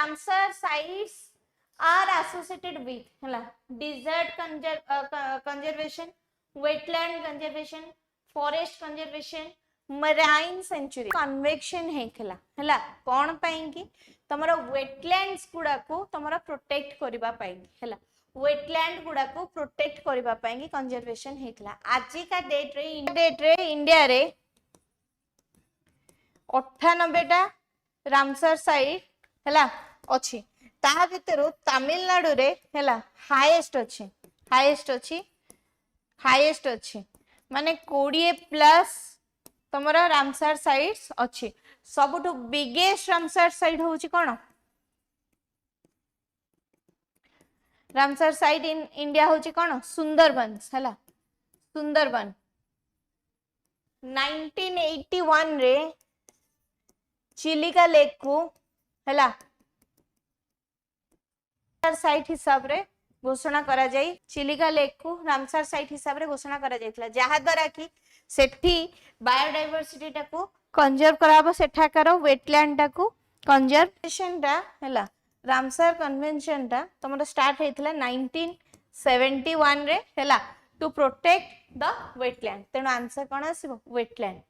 Ramsar sites are associated with हला desert conservation, wetland conservation, forest conservation, marine sanctuary convection हेखला हला कोन पई कि तमरो वेटलैंड्स गुडा को तमरो प्रोटेक्ट करबा पई हला वेटलैंड गुडा को प्रोटेक्ट करबा पई कि कंजर्वेशन हेखला। आज का डेट रे इंडिया रे 98 टा रामसर साइट हला अछि ता भितरो तमिलनाडु रे हला हाईएस्ट अछि माने 20 प्लस तमरा रामसर साइट्स अछि। सबुठु बिगेस्ट रामसर साइट होउची कोन रामसर साइट इन इंडिया होउची कोन सुंदरबंस हला सुंदरबन 1981 रे चिलिका लेक को हला साइट हिसाब रे घोषणा करा जाई चिलिका लेक को रामसर साइट हिसाब रे घोषणा करा जायतला जहा द्वारा कि सेठी बायोडायवर्सिटी टाको कंजर्व कराबो सेठाकार वेटलैंड टाको कंजर्वेशन टा हला रामसर कन्वेंशन टा तमरो स्टार्ट हेतला 1971 रे हला टू प्रोटेक्ट द वेटलैंड तेनो आंसर कोन आसीबो वेटलैंड।